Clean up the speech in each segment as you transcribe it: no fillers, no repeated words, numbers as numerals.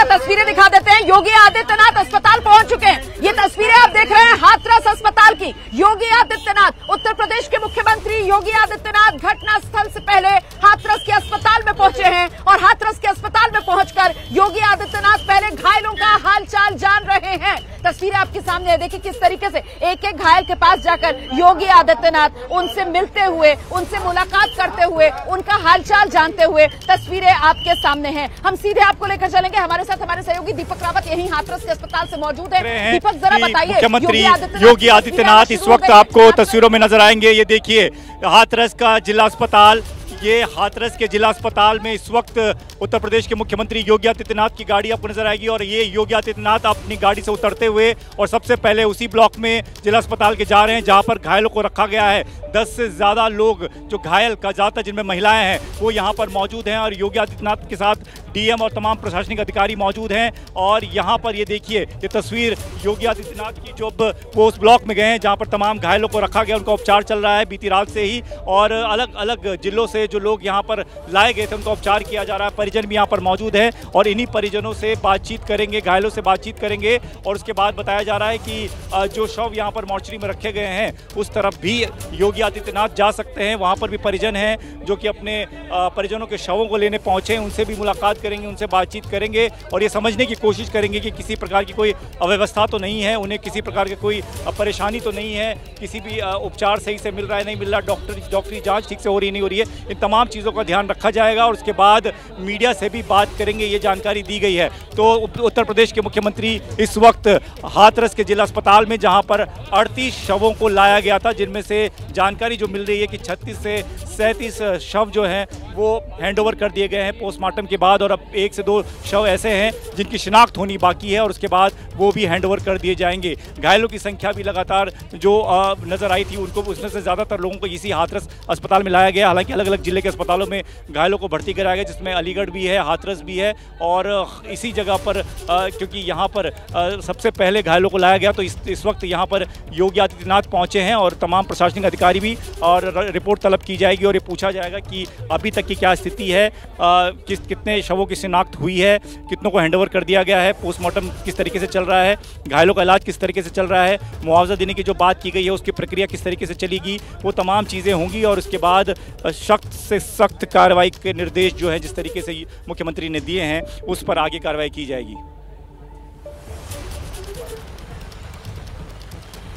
तस्वीरें दिखा देते हैं। योगी आदित्यनाथ अस्पताल पहुंच चुके हैं। ये तस्वीरें आप देख रहे हैं हाथरस अस्पताल की। योगी आदित्यनाथ, उत्तर प्रदेश के मुख्यमंत्री योगी आदित्यनाथ घटना स्थल से पहले हाथरस के अस्पताल में पहुंचे हैं और हाथरस के अस्पताल में पहुंचकर योगी आदित्यनाथ पहले घायलों का हालचाल जान रहे हैं। तस्वीरें आपके सामने है, देखिए किस तरीके से एक एक घायल के पास जाकर योगी आदित्यनाथ उनसे मिलते हुए, उनसे मुलाकात करते हुए, उनका हालचाल जानते हुए तस्वीरें आपके सामने हैं। हम सीधे आपको लेकर चलेंगे। हमारे साथ हमारे सहयोगी दीपक रावत यहीं हाथरस के अस्पताल से मौजूद है। दीपक, जरा बताइए, मुख्यमंत्री योगी आदित्यनाथ इस वक्त आपको तस्वीरों में नजर आएंगे। ये देखिए हाथरस का जिला अस्पताल, ये हाथरस के जिला अस्पताल में इस वक्त उत्तर प्रदेश के मुख्यमंत्री योगी आदित्यनाथ की गाड़ी आपको नजर आएगी और ये योगी आदित्यनाथ अपनी गाड़ी से उतरते हुए और सबसे पहले उसी ब्लॉक में जिला अस्पताल के जा रहे हैं जहां पर घायलों को रखा गया है। 10 से ज़्यादा लोग जो घायल का ज़्यादातर जिनमें महिलाएं हैं वो यहाँ पर मौजूद हैं और योगी आदित्यनाथ के साथ डीएम और तमाम प्रशासनिक अधिकारी मौजूद हैं। और यहाँ पर ये देखिए ये तस्वीर योगी आदित्यनाथ की, जो वो उस ब्लॉक में गए हैं जहाँ पर तमाम घायलों को रखा गया, उनका उपचार चल रहा है बीती रात से ही और अलग अलग जिलों से जो लोग यहाँ पर लाए गए थे उनका उपचार किया जा रहा है। परिजन भी यहाँ पर मौजूद है और इन्हीं परिजनों से बातचीत करेंगे, घायलों से बातचीत करेंगे और उसके बाद बताया जा रहा है कि जो शव यहाँ पर मोर्चरी में रखे गए हैं उस तरफ भी योगी आदित्यनाथ जा सकते हैं। वहाँ पर भी परिजन हैं जो कि अपने परिजनों के शवों को लेने पहुँचे हैं, उनसे भी मुलाकात करेंगे, उनसे बातचीत करेंगे और ये समझने की कोशिश करेंगे कि किसी प्रकार की कोई अव्यवस्था तो नहीं है, उन्हें किसी प्रकार की कोई परेशानी तो नहीं है, किसी भी उपचार सही से मिल रहा है नहीं मिल रहा, डॉक्टरी जाँच ठीक से हो रही नहीं हो रही है। इन तमाम चीज़ों का ध्यान रखा जाएगा और उसके बाद मीडिया से भी बात करेंगे, ये जानकारी दी गई है। तो उत्तर प्रदेश के मुख्यमंत्री इस वक्त हाथरस के जिला अस्पताल में जहां पर 38 शवों को लाया गया था, जिनमें से जानकारी जो मिल रही है कि 36 से 37 शव जो हैं वो हैंडओवर कर दिए गए हैं पोस्टमार्टम के बाद और अब 1 से 2 शव ऐसे हैं जिनकी शिनाख्त होनी बाकी है और उसके बाद वो भी हैंडओवर कर दिए जाएंगे। घायलों की संख्या भी लगातार जो नज़र आई थी उनको, उसमें से ज़्यादातर लोगों को इसी हाथरस अस्पताल में लाया गया। हालांकि अलग अलग जिले के अस्पतालों में घायलों को भर्ती कराया गया, जिसमें अलीगढ़ भी है, हाथरस भी है और इसी जगह पर क्योंकि यहाँ पर सबसे पहले घायलों को लाया गया तो इस वक्त यहाँ पर योगी आदित्यनाथ पहुँचे हैं और तमाम प्रशासनिक अधिकारी भी और रिपोर्ट तलब की जाएगी और ये पूछा जाएगा कि अभी तक की क्या स्थिति है, कितने शवों की शिनाख्त हुई है, कितनों को हैंडओवर कर दिया गया है, पोस्टमार्टम किस तरीके से चल रहा है, घायलों का इलाज किस तरीके से चल रहा है, मुआवजा देने की जो बात की गई है उसकी प्रक्रिया किस तरीके से चलेगी, वो तमाम चीज़ें होंगी और उसके बाद सख्त से सख्त कार्रवाई के निर्देश जो है जिस तरीके से मुख्यमंत्री ने दिए हैं उस पर आगे कार्रवाई की जाएगी।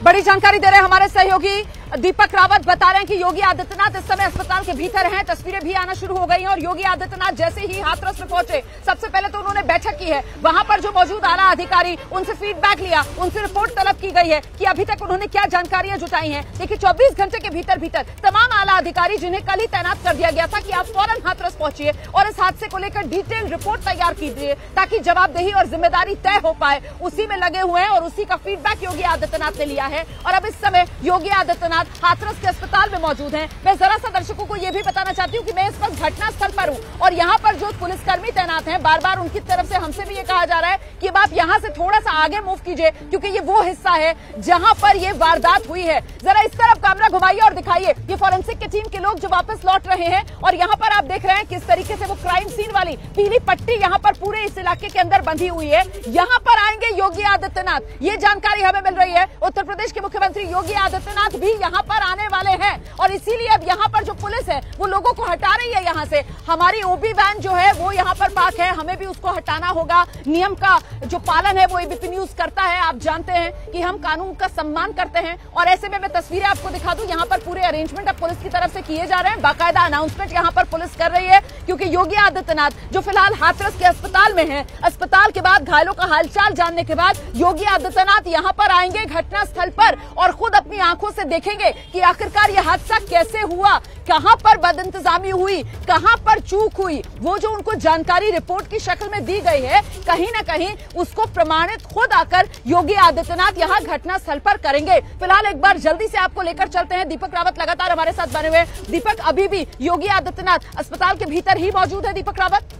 बड़ी जानकारी दे रहे हैं हमारे सहयोगी दीपक रावत। बता रहे हैं कि योगी आदित्यनाथ इस समय अस्पताल के भीतर हैं। तस्वीरें भी आना शुरू हो गई हैं और योगी आदित्यनाथ जैसे ही हाथरस में पहुंचे सबसे पहले तो उन्होंने बैठक की है। वहां पर जो मौजूद आला अधिकारी, उनसे फीडबैक लिया, उनसे रिपोर्ट तलब की गई है कि अभी तक उन्होंने क्या जानकारियां जुटाई हैं। देखिए 24 घंटे के भीतर तमाम आला अधिकारी जिन्हें कल ही तैनात कर दिया गया था कि आप फौरन हाथरस पहुंचिए और इस हादसे को लेकर डिटेल रिपोर्ट तैयार कीजिए ताकि जवाबदेही और जिम्मेदारी तय हो पाए, उसी में लगे हुए हैं और उसी का फीडबैक योगी आदित्यनाथ ने लिया है। और अब इस समय योगी आदित्यनाथ हाथरस के अस्पताल में मौजूद हैं। मैं जरा सा दर्शकों को यह भी बताना चाहती हूँ कि मैं इस वक्त घटना स्थल पर हूँ और यहाँ पर जो पुलिसकर्मी तैनात हैं, बार बार उनकी तरफ से हमसे भी ये कहा जा रहा है कि अब आप यहाँ से थोड़ा सा आगे मूव कीजिए क्योंकि ये वो हिस्सा है जहाँ पर ये वारदात हुई है। जरा इस तरफ कैमरा घुमाइए और दिखाइए, ये फॉरेंसिक की टीम के लोग जो वापस लौट रहे हैं और यहाँ पर आप देख रहे हैं किस तरीके से वो क्राइम सीन वाली पीली पट्टी यहाँ पर पूरे इस इलाके के अंदर बंधी हुई है। यहाँ पर आएंगे योगी आदित्यनाथ, ये जानकारी हमें मिल रही है। उत्तर प्रदेश के मुख्यमंत्री योगी आदित्यनाथ भी यहाँ पर आने वाले हैं और इसीलिए अब यहाँ पर जो पुलिस है वो लोगों को हटा रही है। यहाँ से हमारी ओबी वैन जो है वो यहाँ पर पार्क है, हमें भी उसको हटाना होगा। नियम का जो पालन है वो एबीपी न्यूज करता है। आप जानते हैं कि हम कानून का सम्मान करते हैं और ऐसे में मैं तस्वीरें आपको दिखा दूं। यहाँ पर पूरे अरेंजमेंट अब पुलिस की तरफ से किए जा रहे हैं, बाकायदा अनाउंसमेंट यहाँ पर पुलिस कर रही है क्योंकि योगी आदित्यनाथ जो फिलहाल हाथरस के अस्पताल में है, अस्पताल के बाद घायलों का हालचाल जानने के बाद योगी आदित्यनाथ यहाँ पर आएंगे घटना स्थल पर और खुद अपनी आंखों से देखेंगे कि आखिरकार यह हादसा कैसे हुआ, कहां पर बदइंतजामी हुई, कहां पर चूक हुई। वो जो उनको जानकारी रिपोर्ट की शक्ल में दी गई है कहीं ना कहीं उसको प्रमाणित खुद आकर योगी आदित्यनाथ यहां घटना स्थल पर करेंगे। फिलहाल एक बार जल्दी से आपको लेकर चलते हैं। दीपक रावत लगातार हमारे साथ बने हुए। दीपक, अभी भी योगी आदित्यनाथ अस्पताल के भीतर ही मौजूद है। दीपक रावत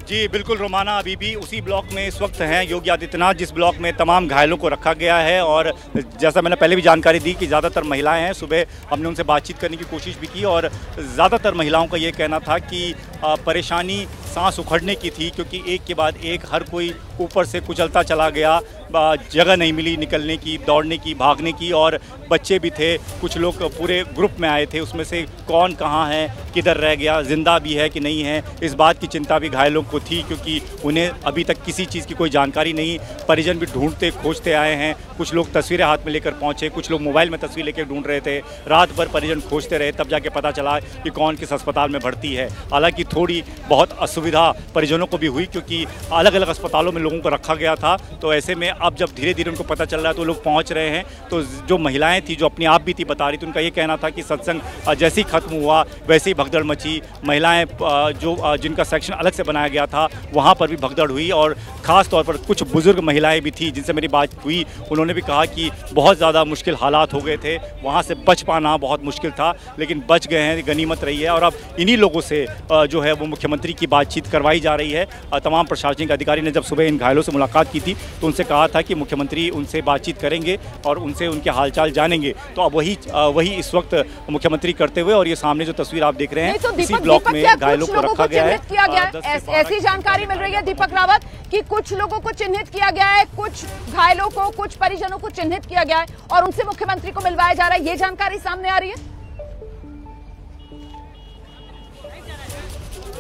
जी बिल्कुल रोमाना, अभी भी उसी ब्लॉक में इस वक्त हैं योगी आदित्यनाथ, जिस ब्लॉक में तमाम घायलों को रखा गया है। और जैसा मैंने पहले भी जानकारी दी कि ज़्यादातर महिलाएं हैं। सुबह हमने उनसे बातचीत करने की कोशिश भी की और ज़्यादातर महिलाओं का ये कहना था कि परेशानी सांस उखड़ने की थी, क्योंकि एक के बाद एक हर कोई ऊपर से कुचलता चला गया, जगह नहीं मिली निकलने की, दौड़ने की, भागने की। और बच्चे भी थे, कुछ लोग पूरे ग्रुप में आए थे, उसमें से कौन कहाँ है, किधर रह गया, जिंदा भी है कि नहीं है, इस बात की चिंता भी घायलों को थी, क्योंकि उन्हें अभी तक किसी चीज़ की कोई जानकारी नहीं। परिजन भी ढूंढते खोजते आए हैं, कुछ लोग तस्वीरें हाथ में लेकर पहुँचे, कुछ लोग मोबाइल में तस्वीर लेकर ढूंढ रहे थे। रात भर परिजन खोजते रहे, तब जाके पता चला कि कौन किस अस्पताल में भर्ती है। हालांकि थोड़ी बहुत असुविधा परिजनों को भी हुई, क्योंकि अलग अलग अस्पतालों में लोगों को रखा गया था। तो ऐसे में अब जब धीरे धीरे उनको पता चल रहा है तो लोग पहुंच रहे हैं। तो जो महिलाएं थी, जो अपने आप भी थी बता रही थी, उनका ये कहना था कि सत्संग जैसे ही खत्म हुआ वैसे ही भगदड़ मची। महिलाएं जो जिनका सेक्शन अलग से बनाया गया था वहाँ पर भी भगदड़ हुई। और ख़ास तौर पर कुछ बुजुर्ग महिलाएं भी थी जिनसे मेरी बात हुई, उन्होंने भी कहा कि बहुत ज़्यादा मुश्किल हालात हो गए थे, वहाँ से बच पाना बहुत मुश्किल था, लेकिन बच गए हैं, गनीमत रही है। और अब इन्हीं लोगों से जो है वो मुख्यमंत्री की बातचीत करवाई जा रही है। तमाम प्रशासनिक अधिकारी ने जब सुबह इन घायलों से मुलाकात की थी तो उनसे कहा था कि मुख्यमंत्री उनसे बातचीत करेंगे और उनसे उनके हालचाल जानेंगे। तो अब वही इस वक्त मुख्यमंत्री करते हुए, और ये सामने जो तस्वीर आप देख रहे हैं, तो इसी ब्लॉक में घायलों को रखा गया है। ऐसी जानकारी मिल रही है दीपक रावत कि कुछ लोगों को चिन्हित किया गया है, कुछ घायलों को, कुछ परिजनों को चिन्हित किया गया है और उनसे मुख्यमंत्री को मिलवाया जा रहा है। ये जानकारी सामने आ रही है।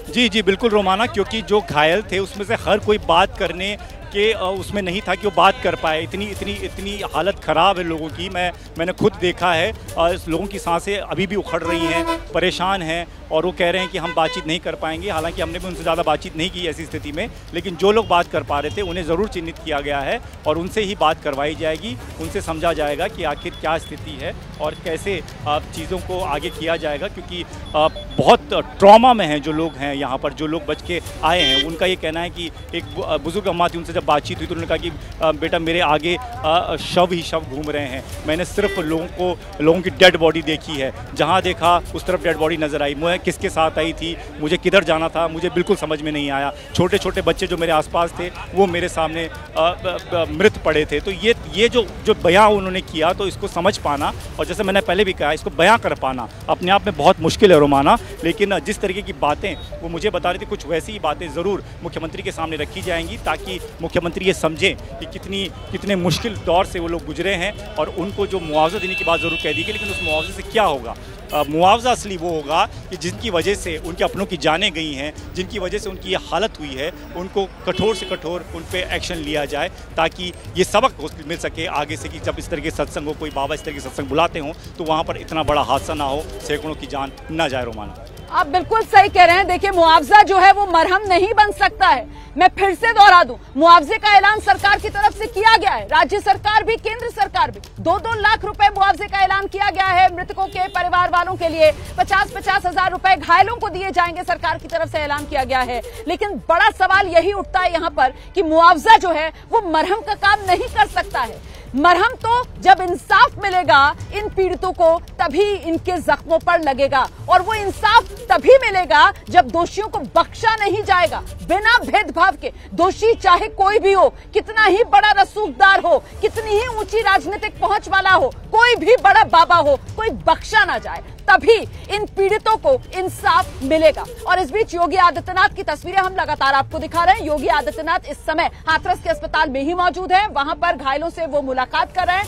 जी बिल्कुल रोमाना, क्योंकि जो घायल थे उसमें से हर कोई बात करने के उसमें नहीं था कि वो बात कर पाए। इतनी हालत ख़राब है लोगों की, मैंने खुद देखा है। लोगों की सांसें अभी भी उखड़ रही हैं, परेशान हैं, और वो कह रहे हैं कि हम बातचीत नहीं कर पाएंगे। हालांकि हमने भी उनसे ज़्यादा बातचीत नहीं की ऐसी स्थिति में, लेकिन जो लोग बात कर पा रहे थे उन्हें ज़रूर चिन्हित किया गया है और उनसे ही बात करवाई जाएगी। उनसे समझा जाएगा कि आखिर क्या स्थिति है और कैसे चीज़ों को आगे किया जाएगा, क्योंकि बहुत ट्रॉमा में हैं जो लोग हैं यहाँ पर, जो लोग बच के आए हैं। उनका ये कहना है कि एक बुजुर्ग अम्मा थी, उनसे जब बातचीत हुई तो उन्होंने कहा कि बेटा मेरे आगे शव ही शव घूम रहे हैं, मैंने सिर्फ लोगों की डेड बॉडी देखी है, जहाँ देखा उस तरफ डेड बॉडी नज़र आई, मैं किसके साथ आई थी, मुझे किधर जाना था, मुझे बिल्कुल समझ में नहीं आया। छोटे छोटे बच्चे जो मेरे आसपास थे वो मेरे सामने मृत पड़े थे। तो ये जो बयां उन्होंने किया, तो इसको समझ पाना, और जैसे मैंने पहले भी कहा, इसको बयां कर पाना अपने आप में बहुत मुश्किल है रोमाना। लेकिन जिस तरीके की बातें वो मुझे बता रही थी, कुछ वैसी ही बातें ज़रूर मुख्यमंत्री के सामने रखी जाएंगी, ताकि मुख्यमंत्री ये समझें कि कितने मुश्किल दौर से वो लोग गुजरे हैं। और उनको जो मुआवजा देने की बात ज़रूर कह दी गई, लेकिन उस मुआवजे से क्या होगा? मुआवजा असली वो होगा कि जिनकी वजह से उनके अपनों की जानें गई हैं, जिनकी वजह से उनकी ये हालत हुई है, उनको कठोर से कठोर उन पे एक्शन लिया जाए, ताकि ये सबक मिल सके आगे से कि जब इस तरह के सत्संग हो, कोई बाबा इस तरह के सत्संग बुलाते हों, तो वहाँ पर इतना बड़ा हादसा ना हो, सैकड़ों की जान ना जाए रोमाना। आप बिल्कुल सही कह रहे हैं। देखिए, मुआवजा जो है वो मरहम नहीं बन सकता है। मैं फिर से दोहरा दूं, मुआवजे का ऐलान सरकार की तरफ से किया गया है, राज्य सरकार भी, केंद्र सरकार भी। 2-2 लाख रुपए मुआवजे का ऐलान किया गया है मृतकों के परिवार वालों के लिए। 50-50 हजार रुपए घायलों को दिए जाएंगे, सरकार की तरफ से ऐलान किया गया है। लेकिन बड़ा सवाल यही उठता है यहाँ पर कि मुआवजा जो है वो मरहम का काम नहीं कर सकता है। मरहम तो जब इंसाफ मिलेगा इन पीड़ितों को, तभी इनके जख्मों पर लगेगा, और वो इंसाफ तभी मिलेगा जब दोषियों को बख्शा नहीं जाएगा बिना भेदभाव के। दोषी चाहे कोई भी हो, कितना ही बड़ा रसूखदार हो, कितनी ही ऊंची राजनीतिक पहुंच वाला हो, कोई भी बड़ा बाबा हो, कोई बख्शा ना जाए, तभी इन पीड़ितों को इंसाफ मिलेगा। और इस बीच योगी आदित्यनाथ की तस्वीरें हम लगातार आपको दिखा रहे हैं। योगी आदित्यनाथ इस समय हाथरस के अस्पताल में ही मौजूद हैं, वहां पर घायलों से वो मुलाकात कर रहे हैं।